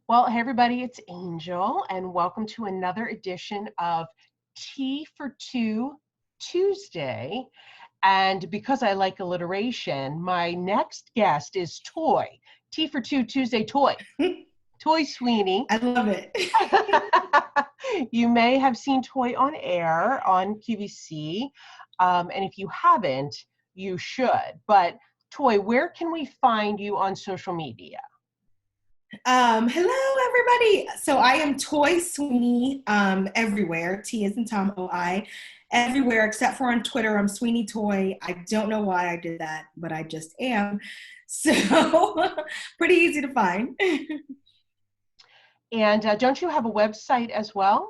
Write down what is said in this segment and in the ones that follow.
Well, hey everybody, it's Angel, and welcome to another edition of Tea for Two Tuesday. And because I like alliteration, my next guest is Toy. Tea for Two Tuesday, Toy. Toi Sweeney. I love it. You may have seen Toy on air on QVC, and if you haven't, you should. But Toy, where can we find you on social media? Hello, everybody. So I am Toi Sweeney everywhere. T is in Tom, O-I. Everywhere except for on Twitter. I'm Sweeney Toy. I don't know why I did that, but I just am. So pretty easy to find. And don't you have a website as well?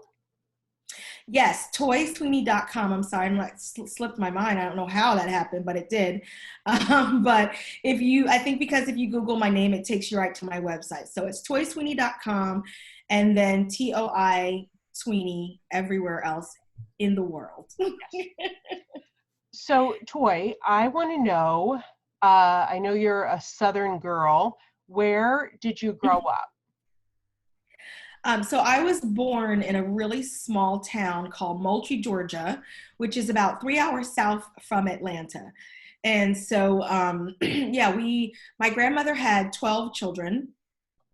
Yes, toysweeney.com. I'm sorry, slipped my mind. I don't know how that happened, but it did. But I think because if you Google my name, it takes you right to my website. So it's toysweeney.com and then Toi Sweeney everywhere else in the world. So, Toy, I want to know, I know you're a Southern girl. Where did you grow up? So I was born in a really small town called Moultrie, Georgia, which is about 3 hours south from Atlanta. And so, my grandmother had 12 children.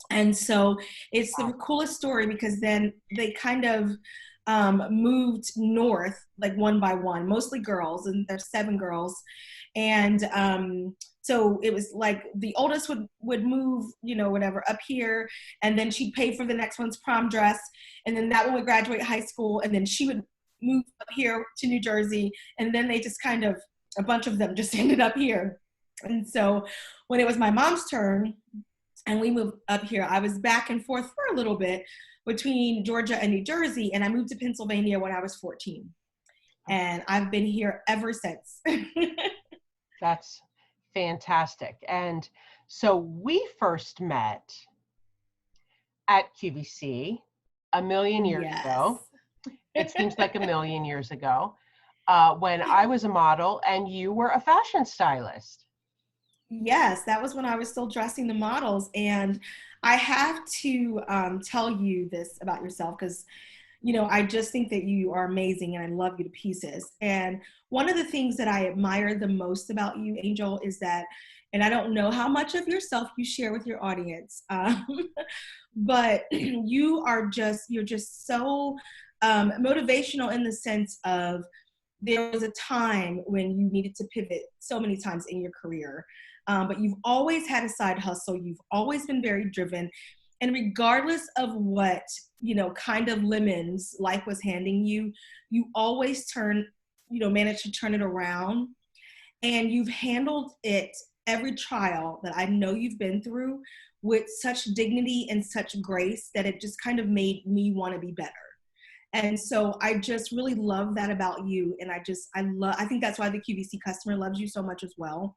And so it's the coolest story because then they kind of moved north, like one by one, mostly girls, and there's 7 girls. And so it was like the oldest would move, whatever, up here, and then she'd pay for the next one's prom dress, and then that one would graduate high school, and then she would move up here to New Jersey, and then they just kind of, a bunch of them just ended up here. And so when it was my mom's turn, and we moved up here, I was back and forth for a little bit between Georgia and New Jersey, and I moved to Pennsylvania when I was 14. And I've been here ever since. That's fantastic. And so we first met at QVC a million years ago. It seems like a million years ago, when I was a model and you were a fashion stylist. Yes, that was when I was still dressing the models. And I have to tell you this about yourself because, I just think that you are amazing and I love you to pieces. And one of the things that I admire the most about you, Angel, is that, and I don't know how much of yourself you share with your audience, but you're just so motivational in the sense of there was a time when you needed to pivot so many times in your career. But you've always had a side hustle. You've always been very driven. And regardless of what, kind of lemons life was handing you, you always managed to turn it around. And you've handled it, every trial that I know you've been through, with such dignity and such grace that it just kind of made me want to be better. And so I just really love that about you. And I think that's why the QVC customer loves you so much as well.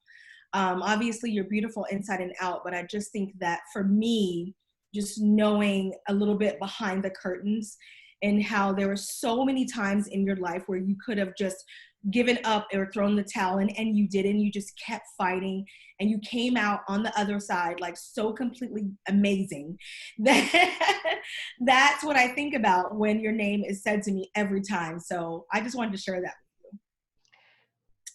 Obviously you're beautiful inside and out, but I just think that for me, just knowing a little bit behind the curtains and how there were so many times in your life where you could have just given up or thrown the towel in, and you didn't. You just kept fighting and you came out on the other side like so completely amazing. That's what I think about when your name is said to me every time. So I just wanted to share that with you.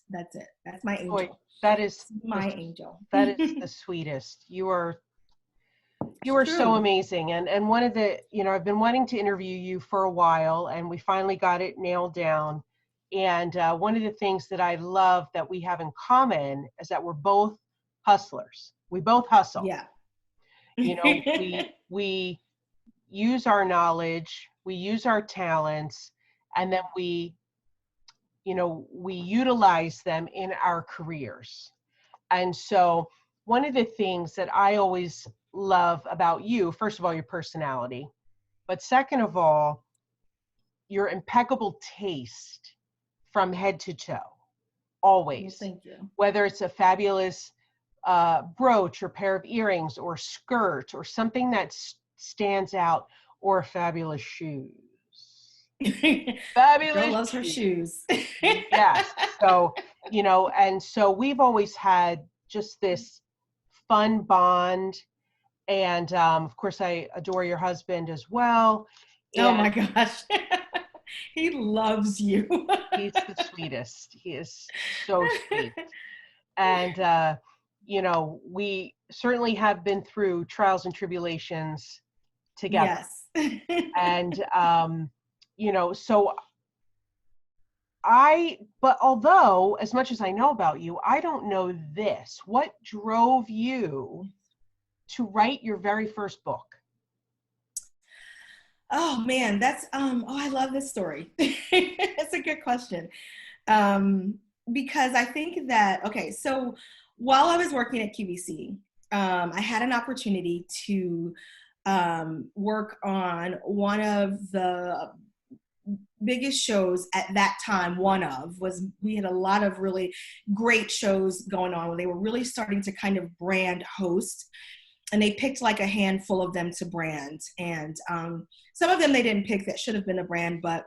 That's it. That's my angel. Boy, that is my angel. That is the sweetest. You are so amazing. And one of the, I've been wanting to interview you for a while, and we finally got it nailed down. And one of the things that I love that we have in common is that we're both hustlers. We both hustle. Yeah. We use our knowledge, we use our talents, and then we utilize them in our careers. And so one of the things that I always love about you, first of all, your personality, but second of all, your impeccable taste from head to toe, always. Well, thank you. Whether it's a fabulous brooch or pair of earrings or skirt or something that stands out, or fabulous shoes. Fabulous. Girl loves her shoes. Yes. So, and so we've always had just this fun bond, And of course, I adore your husband as well. Oh And my gosh. He loves you. he's the sweetest. He is so sweet. And, we certainly have been through trials and tribulations together. Yes. And, so but although, as much as I know about you, I don't know this. What drove you to write your very first book? Oh man, I love this story. It's a good question. Um, because I think that, okay, so while I was working at QVC, I had an opportunity to work on one of the biggest shows at that time. We had a lot of really great shows going on where they were really starting to kind of brand host, and they picked like a handful of them to brand. And some of them they didn't pick that should have been a brand, but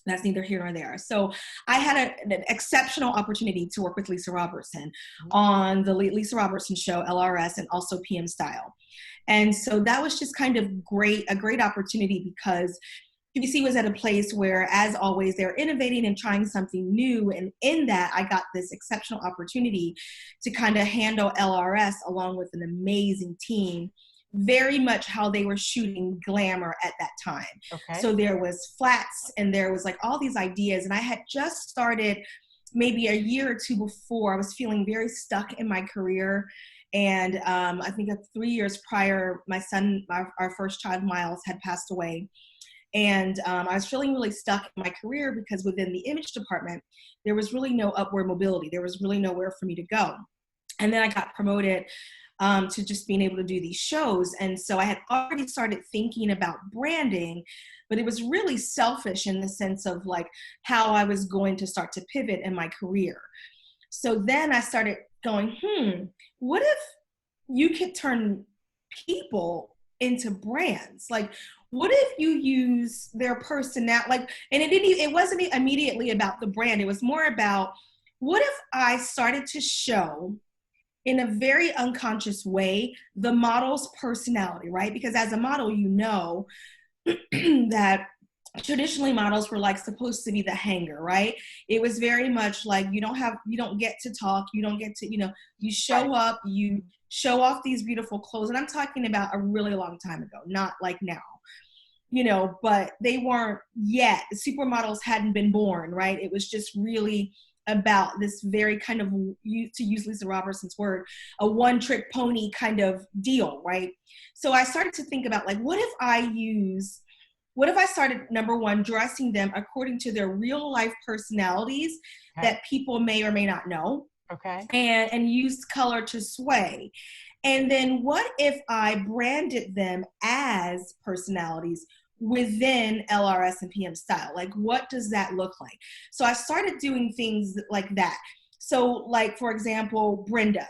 that's neither here nor there. So I had an exceptional opportunity to work with Lisa Robertson on the Lisa Robertson show, LRS, and also PM Style. And so that was just kind of a great opportunity, because QVC was at a place where, as always, they're innovating and trying something new. And in that, I got this exceptional opportunity to kind of handle LRS along with an amazing team, very much how they were shooting glamour at that time. Okay. So there was flats and there was like all these ideas. And I had just started maybe a year or two before. I was feeling very stuck in my career. And I think 3 years prior, my son, our first child, Miles, had passed away. And I was feeling really stuck in my career because within the image department, there was really no upward mobility. There was really nowhere for me to go. And then I got promoted to just being able to do these shows. And so I had already started thinking about branding, but it was really selfish in the sense of like how I was going to start to pivot in my career. So then I started going, what if you could turn people into brands? Like, what if you use their personality? Like, and it wasn't immediately about the brand. It was more about, what if I started to show in a very unconscious way the model's personality, right? Because as a model, you know that traditionally models were like supposed to be the hanger, right? It was very much like you don't get to talk, you don't get to, you show up, you show off these beautiful clothes. And I'm talking about a really long time ago, not like now, but they weren't yet, the supermodels hadn't been born, right? It was just really about this very kind of, to use Lisa Robertson's word, a one-trick pony kind of deal, right? So I started to think about like, what if I started, number one, dressing them according to their real life personalities that people may or may not know, and used color to sway. And then what if I branded them as personalities within LRS and PM Style? Like, what does that look like? So I started doing things like that. So like, for example, Brenda.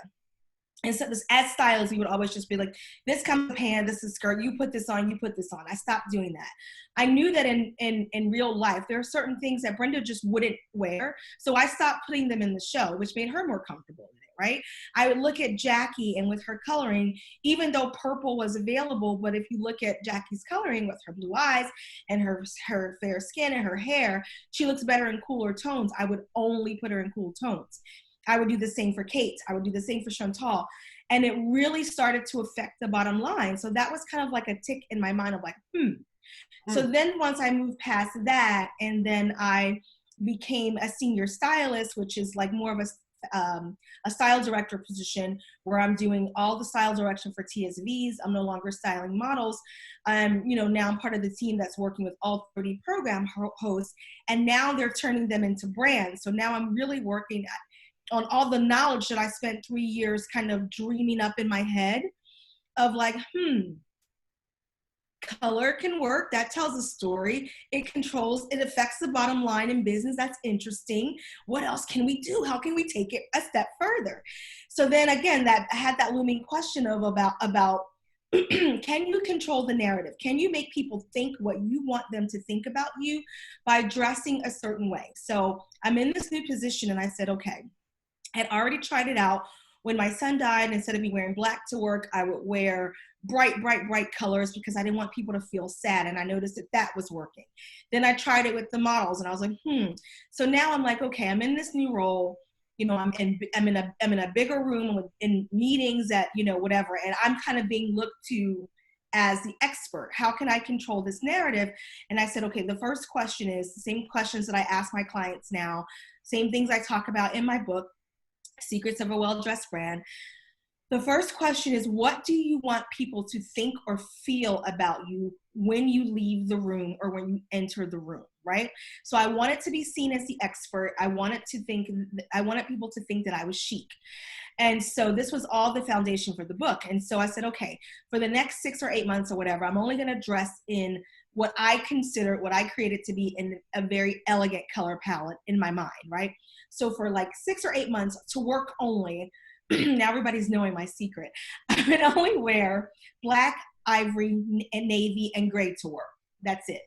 And so as stylists, we would always just be like, this comes with pants, this is skirt, you put this on, you put this on. I stopped doing that. I knew that in real life, there are certain things that Brenda just wouldn't wear. So I stopped putting them in the show, which made her more comfortable with it, right? I would look at Jackie, and with her coloring, even though purple was available, but if you look at Jackie's coloring with her blue eyes and her fair skin and her hair, she looks better in cooler tones. I would only put her in cool tones. I would do the same for Kate. I would do the same for Chantal. And it really started to affect the bottom line. So that was kind of like a tick in my mind of like, So then once I moved past that, and then I became a senior stylist, which is like more of a style director position where I'm doing all the style direction for TSVs. I'm no longer styling models. Now I'm part of the team that's working with all 30 program hosts, and now they're turning them into brands. So now I'm really working on all the knowledge that I spent 3 years kind of dreaming up in my head of like, color can work. That tells a story. It affects the bottom line in business. That's interesting. What else can we do? How can we take it a step further? So then again, I had that looming question of about can you control the narrative? Can you make people think what you want them to think about you by dressing a certain way? So I'm in this new position, and I said, okay, had already tried it out when my son died, instead of me wearing black to work, I would wear bright, bright, bright colors because I didn't want people to feel sad. And I noticed that that was working. Then I tried it with the models and I was like, So now I'm like, okay, I'm in this new role. You know, I'm in a bigger room in meetings that, you know, whatever. And I'm kind of being looked to as the expert. How can I control this narrative? And I said, okay, the first question is the same questions that I ask my clients now, same things I talk about in my book, Secrets of a Well-Dressed Brand. The first question is, what do you want people to think or feel about you when you leave the room or when you enter the room, right? So I wanted to be seen as the expert. I wanted people to think that I was chic. And so this was all the foundation for the book. And so I said, okay, for the next 6 or 8 months or whatever, I'm only going to dress in what I created to be in a very elegant color palette in my mind, right? So for like 6 or 8 months to work only, now everybody's knowing my secret, I would only wear black, ivory, and navy, and gray to work. That's it.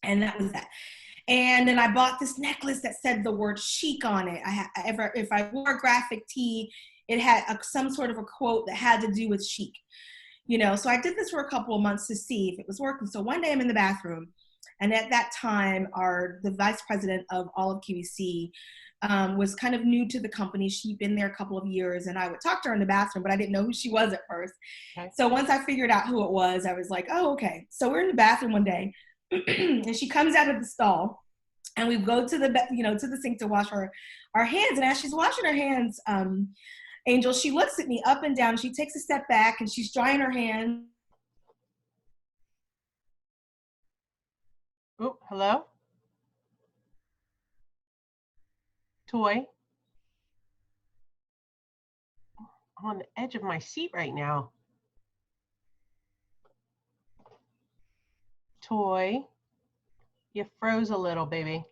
And that was that. And then I bought this necklace that said the word chic on it. If I wore a graphic tee, it had some sort of a quote that had to do with chic. You know, so I did this for a couple of months to see if it was working. So one day I'm in the bathroom, and at that time, the vice president of all of QVC was kind of new to the company. She'd been there a couple of years, and I would talk to her in the bathroom, but I didn't know who she was at first. Okay. So once I figured out who it was, I was like, oh, okay. So we're in the bathroom one day, and she comes out of the stall, and we go to the sink to wash our hands. And as she's washing her hands, Angel, she looks at me up and down. She takes a step back, and she's drying her hands. Oh, hello? Toy? I'm on the edge of my seat right now. Toy, you froze a little, baby.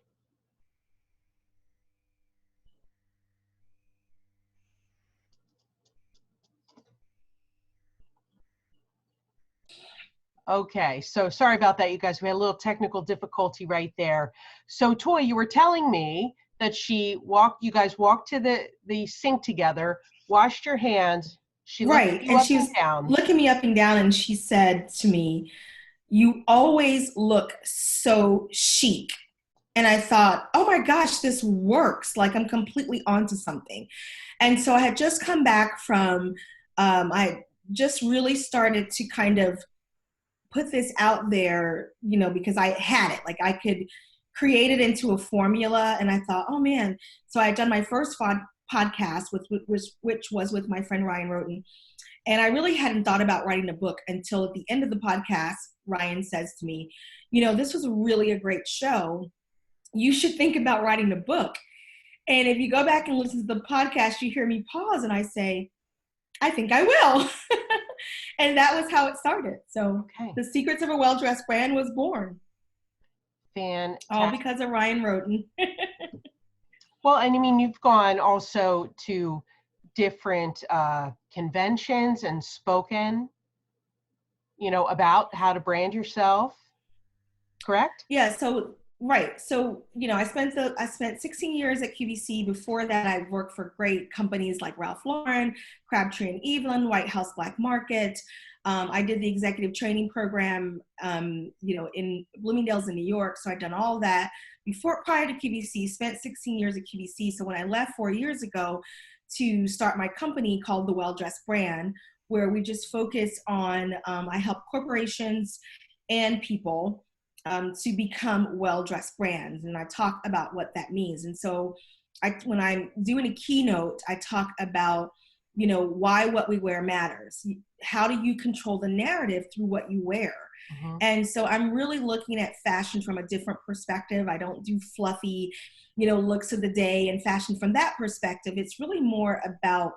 Okay, so sorry about that, you guys. We had a little technical difficulty right there. So Toy, you were telling me that you guys walked to the sink together, washed your hands. She right, and she was looking me up and down, and she said to me, "You always look so chic." And I thought, oh my gosh, this works. Like I'm completely onto something. And so I had just come back from, I just really started to kind of put this out there, you know, because I had it. Like I could create it into a formula. And I thought, oh man. So I had done my first podcast, which was with my friend Ryan Roten. And I really hadn't thought about writing a book until at the end of the podcast, Ryan says to me, you know, this was really a great show. You should think about writing a book. And if you go back and listen to the podcast, you hear me pause and I say, I think I will. And that was how it started. So okay. The Secrets of a Well-Dressed Brand was born. Fantastic. All because of Ryan Roten. Well, and I mean, you've gone also to different conventions and spoken, you know, about how to brand yourself, correct? Yeah, so right. So, you know, I spent 16 years at QVC. Before that, I worked for great companies like Ralph Lauren, Crabtree and Evelyn, White House Black Market. I did the executive training program, you know, in Bloomingdale's in New York. So I'd done all that prior to QVC, spent 16 years at QVC. So when I left 4 years ago to start my company called The Well-Dressed Brand, where we just focus on, I help corporations and people to become well-dressed brands. And I talk about what that means. And so when I'm doing a keynote, I talk about, you know, why what we wear matters. How do you control the narrative through what you wear? Mm-hmm. And so I'm really looking at fashion from a different perspective. I don't do fluffy, you know, looks of the day and fashion from that perspective. It's really more about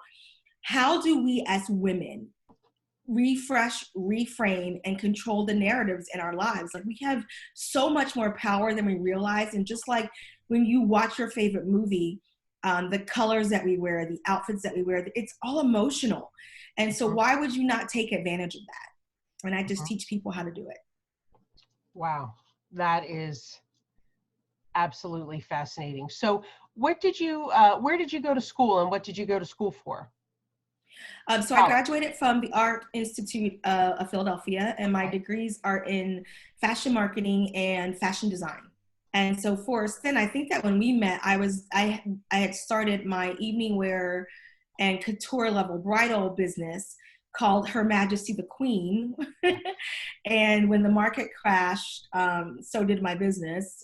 how do we as women refresh, reframe, and control the narratives in our lives. Like we have so much more power than we realize. And just like when you watch your favorite movie, the colors that we wear, the outfits that we wear, it's all emotional. And so why would you not take advantage of that? And I just teach people how to do it. Wow, that is absolutely fascinating. So where did you go to school, and what did you go to school for? So I graduated from the Art Institute of Philadelphia, and my degrees are in fashion marketing and fashion design. And so for then, I think that when we met, I had started my evening wear and couture level bridal business called Her Majesty the Queen. And when the market crashed, so did my business.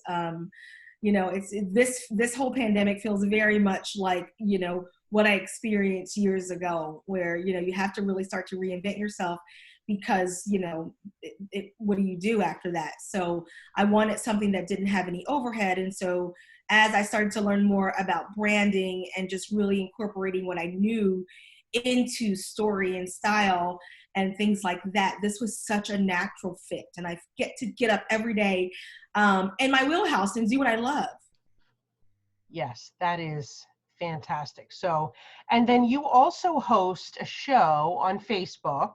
You know, this whole pandemic feels very much like, you know, what I experienced years ago, where, you know, you have to really start to reinvent yourself because, you know, what do you do after that? So I wanted something that didn't have any overhead. And so as I started to learn more about branding and just really incorporating what I knew into story and style and things like that, this was such a natural fit. And I get to get up every day in my wheelhouse and do what I love. Yes, that is fantastic. So, and then you also host a show on Facebook.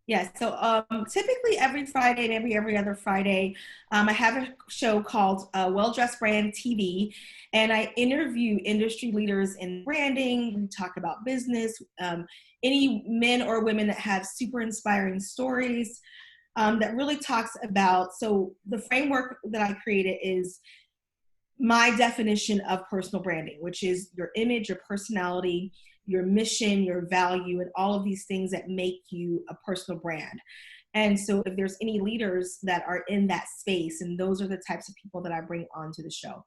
Yes. So typically every Friday and every other Friday, I have a show called Well Dressed Brand TV, and I interview industry leaders in branding. We talk about business, any men or women that have super inspiring stories that really talks about. So the framework that I created is my definition of personal branding, which is your image, your personality, your mission, your value, and all of these things that make you a personal brand. And so if there's any leaders that are in that space, and those are the types of people that I bring onto the show.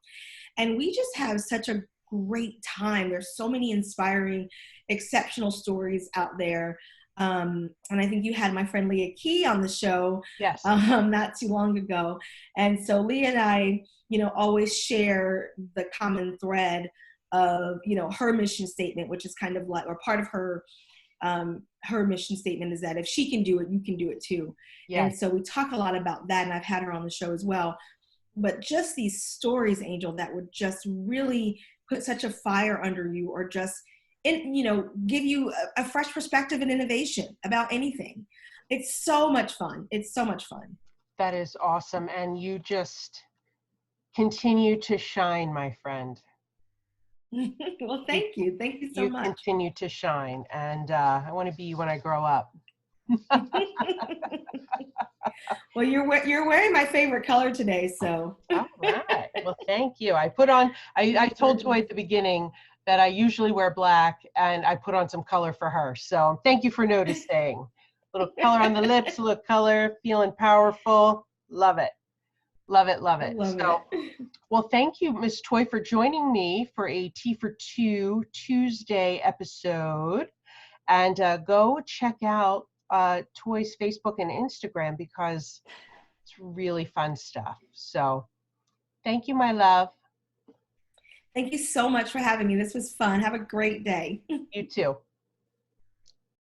And we just have such a great time. There's so many inspiring, exceptional stories out there. And I think you had my friend Leah Key on the show not too long ago. And so Leah and I, you know, always share the common thread of, you know, her mission statement, which is kind of like, or part of her mission statement is that if she can do it, you can do it too. Yes. And so we talk a lot about that, and I've had her on the show as well. But just these stories, Angel, that would just really put such a fire under you, or just, you know, give you a fresh perspective and innovation about anything. It's so much fun. It's so much fun. That is awesome. And you just continue to shine, my friend. Well, thank you. Thank you so much. You continue to shine. And I want to be you when I grow up. Well, you're wearing my favorite color today, so. All right. Well, thank you. I told Toi at the beginning that I usually wear black, and I put on some color for her. So thank you for noticing. A little color on the lips, a little color, feeling powerful. Love it. Love it, love it. Well, thank you, Ms. Toi, for joining me for a Tea for Two Tuesday episode. And go check out Toi's Facebook and Instagram, because it's really fun stuff. So thank you, my love. Thank you so much for having me. This was fun. Have a great day. You too.